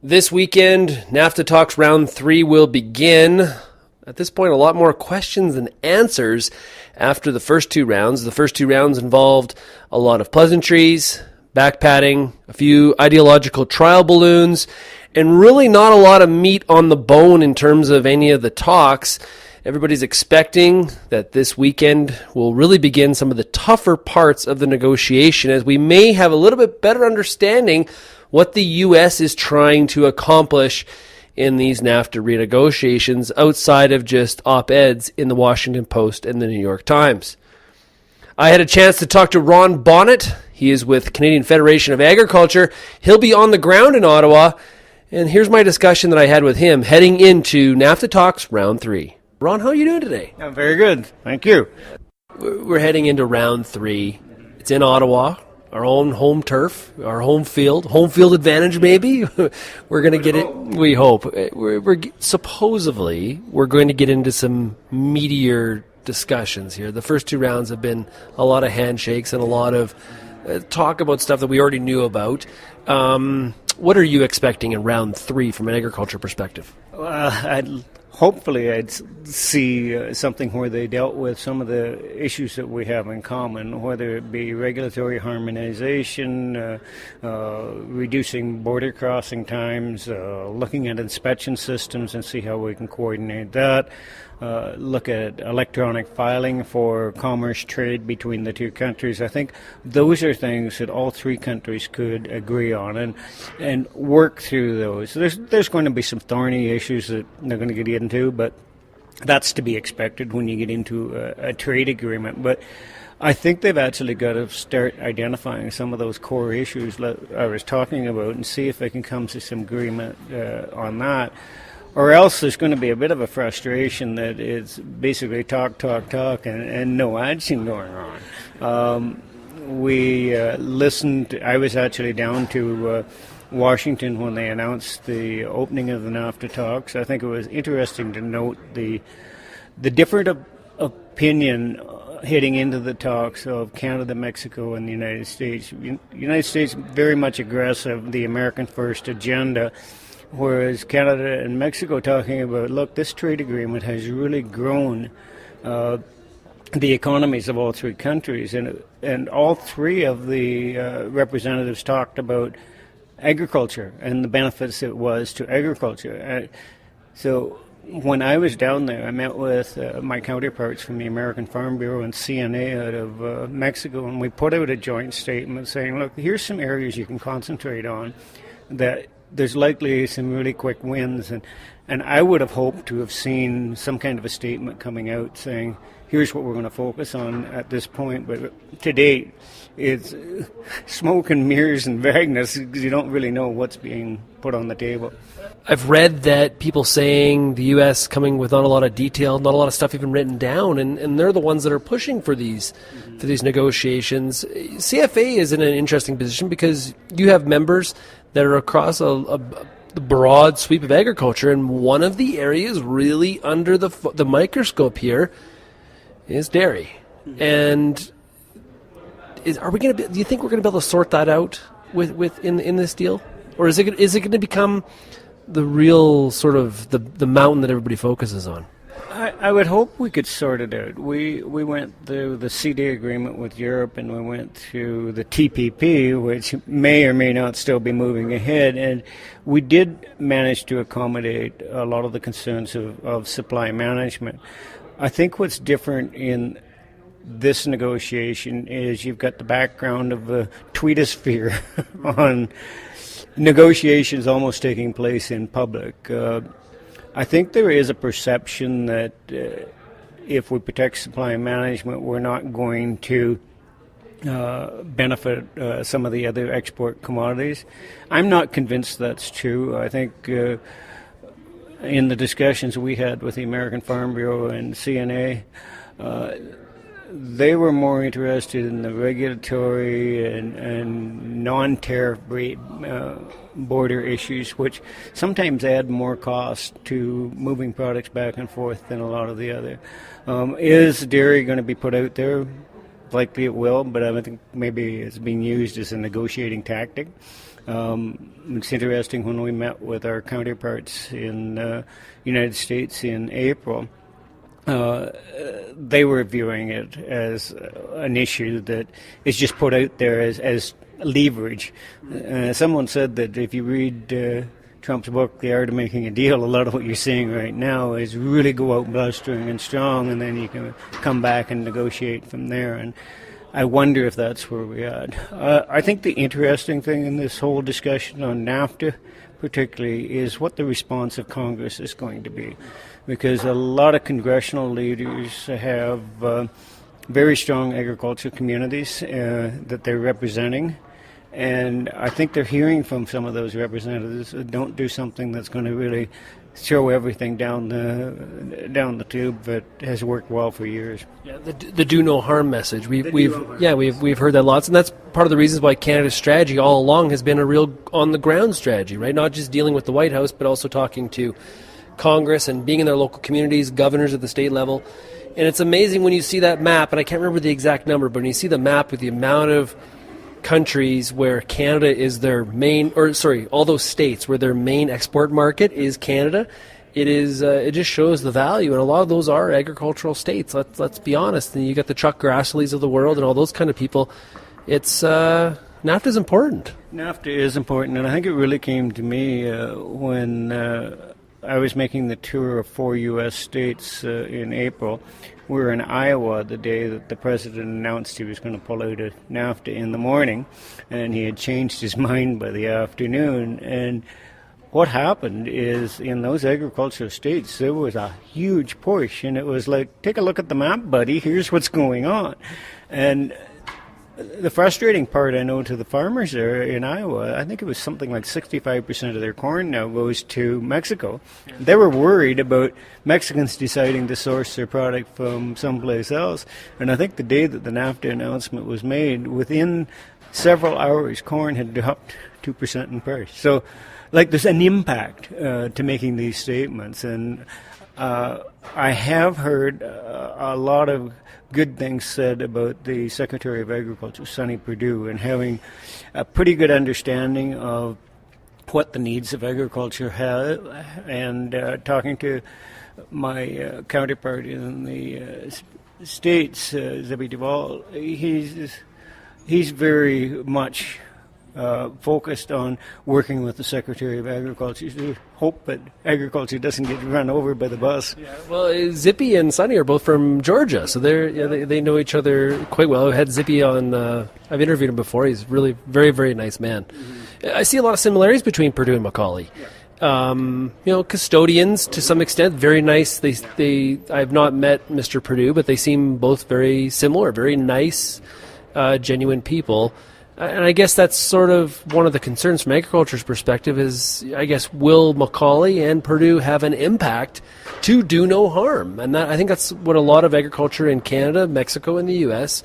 This weekend, NAFTA talks round 3 will begin. At this point, a lot more questions than answers after the first 2 rounds. The first 2 rounds involved a lot of pleasantries, backpatting, a few ideological trial balloons, and really not a lot of meat on the bone in terms of any of the talks. Everybody's expecting that this weekend will really begin some of the tougher parts of the negotiation, as we may have a little bit better understanding what the U.S. is trying to accomplish in these NAFTA renegotiations outside of just op-eds in the Washington Post and the New York Times. I had a chance to talk to Ron Bonnett. He is with Canadian Federation of Agriculture. He'll be on the ground in Ottawa. And here's my discussion that I had with him heading into NAFTA talks round 3. Ron, how are you doing today? I'm very good. Thank you. We're heading into round 3. It's in Ottawa. Our own home turf, our home field advantage maybe. We're going to get it, we hope. Supposedly, we're going to get into some meatier discussions here. The first 2 rounds have been a lot of handshakes and a lot of talk about stuff that we already knew about. What are you expecting in round 3 from an agriculture perspective? Hopefully I'd see something where they dealt with some of the issues that we have in common, whether it be regulatory harmonization, reducing border crossing times, looking at inspection systems and see how we can coordinate that, look at electronic filing for commerce trade between the 2 countries. I think those are things that all 3 countries could agree on and work through those. There's going to be some thorny issues that they're going to get into, but that's to be expected when you get into a trade agreement. But I think they've actually got to start identifying some of those core issues that I was talking about and see if they can come to some agreement on that. Or else there's going to be a bit of a frustration that it's basically talk, and no action going on. We listened. I was actually down to Washington when they announced the opening of the NAFTA talks. I think it was interesting to note the different opinion heading into the talks of Canada, Mexico, and the United States. United States very much aggressive, the American First agenda, whereas Canada and Mexico talking about, look, this trade agreement has really grown the economies of all 3 countries, and all 3 of the representatives talked about agriculture and the benefits it was to agriculture. So when I was down there, I met with my counterparts from the American Farm Bureau and CNA out of Mexico, and we put out a joint statement saying, look, here's some areas you can concentrate on that there's likely some really quick wins, and I would have hoped to have seen some kind of a statement coming out saying, here's what we're going to focus on at this point. But to date, it's smoke and mirrors and vagueness because you don't really know what's being put on the table. I've read that people saying the U.S. coming with not a lot of detail, not a lot of stuff even written down, and they're the ones that are pushing for these negotiations. CFA is in an interesting position because you have members that are across a broad sweep of agriculture, and one of the areas really under the microscope here is dairy. And do you think we're going to be able to sort that out in this deal, or is it going to become the real sort of the mountain that everybody focuses on? I would hope we could sort it out. We went through the CD agreement with Europe, and we went through the TPP, which may or may not still be moving ahead, and we did manage to accommodate a lot of the concerns of supply management. I think what's different in this negotiation is you've got the background of the tweetosphere on negotiations almost taking place in public. I think there is a perception that if we protect supply management, we're not going to benefit some of the other export commodities. I'm not convinced that's true. I think in the discussions we had with the American Farm Bureau and CNA, they were more interested in the regulatory and non-tariff border issues, which sometimes add more cost to moving products back and forth than a lot of the other. Is dairy going to be put out there? Likely it will, but I think maybe it's being used as a negotiating tactic. It's interesting, when we met with our counterparts in the United States in April, they were viewing it as an issue that is just put out there as leverage. Someone said that if you read Trump's book, The Art of Making a Deal, a lot of what you're seeing right now is really go out blustering and strong, and then you can come back and negotiate from there. And I wonder if that's where we're at. I think the interesting thing in this whole discussion on NAFTA particularly is what the response of Congress is going to be, because a lot of congressional leaders have very strong agricultural communities that they're representing. And I think they're hearing from some of those representatives that don't do something that's going to really throw everything down the tube that has worked well for years. Yeah, the do no harm message. We've heard that lots, and that's part of the reasons why Canada's strategy all along has been a real on the ground strategy, right? Not just dealing with the White House, but also talking to Congress and being in their local communities, governors at the state level. And it's amazing when you see that map, and I can't remember the exact number, but when you see the map with the amount of countries where Canada is their main, all those states where their main export market is Canada, it just shows the value, and a lot of those are agricultural states. Let's be honest. And you got the Chuck Grassley's of the world and all those kind of people. It's NAFTA is important. NAFTA is important, and I think it really came to me when I was making the tour of 4 U.S. states in April. We were in Iowa the day that the president announced he was going to pull out of NAFTA in the morning, and he had changed his mind by the afternoon. And what happened is, in those agricultural states, there was a huge push, and it was like, take a look at the map, buddy, here's what's going on. And the frustrating part, I know, to the farmers there in Iowa, I think it was something like 65% of their corn now goes to Mexico. They were worried about Mexicans deciding to source their product from someplace else. And I think the day that the NAFTA announcement was made, within several hours, corn had dropped 2% in price. So, like, there's an impact to making these statements. And I have heard a lot of good things said about the Secretary of Agriculture, Sonny Perdue, and having a pretty good understanding of what the needs of agriculture have. And talking to my counterpart in the States, Zebby Duvall, he's very much focused on working with the Secretary of Agriculture to hope that agriculture doesn't get run over by the bus. Yeah, well, Zippy and Sonny are both from Georgia, so they know each other quite well. I had Zippy on. I've interviewed him before. He's really very, very nice man. Mm-hmm. I see a lot of similarities between Perdue and Macaulay. Yeah. Custodians to some extent, very nice. They I've not met Mr. Perdue, but they seem both very similar, very nice, genuine people. And I guess that's sort of one of the concerns from agriculture's perspective is, I guess, will Macaulay and Perdue have an impact to do no harm? And I think that's what a lot of agriculture in Canada, Mexico, and the U.S.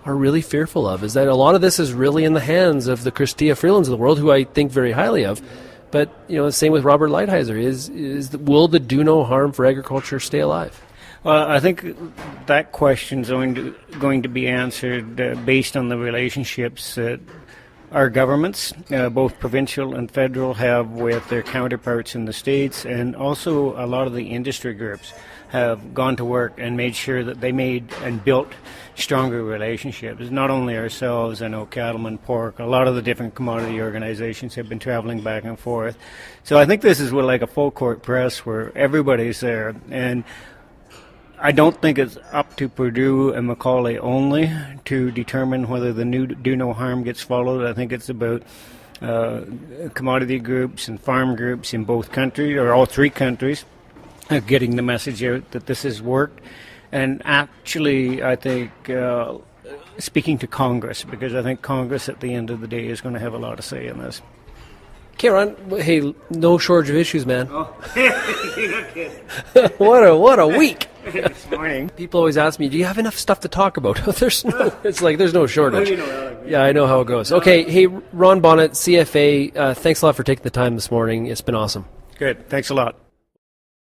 are really fearful of, is that a lot of this is really in the hands of the Chrystia Freelands of the world, who I think very highly of. But, the same with Robert Lighthizer, is will the do no harm for agriculture stay alive? Well, I think that question's going to be answered based on the relationships that our governments, both provincial and federal, have with their counterparts in the states, and also a lot of the industry groups have gone to work and made sure that they made and built stronger relationships. Not only ourselves, I know Cattlemen, Pork, a lot of the different commodity organizations have been traveling back and forth. So I think this is like a full court press where everybody's there. And I don't think it's up to Perdue and Macaulay only to determine whether the new do no harm gets followed. I think it's about commodity groups and farm groups in both countries, or all three countries, getting the message out that this has worked. And actually, I think speaking to Congress, because I think Congress at the end of the day is going to have a lot to say in this. Okay, Ron, hey, no shortage of issues, man. Oh, you're not kidding. What a week. This morning. People always ask me, do you have enough stuff to talk about? There's no shortage. Yeah, I know how it goes. Okay, hey, Ron Bonnett, CFA, thanks a lot for taking the time this morning. It's been awesome. Good. Thanks a lot.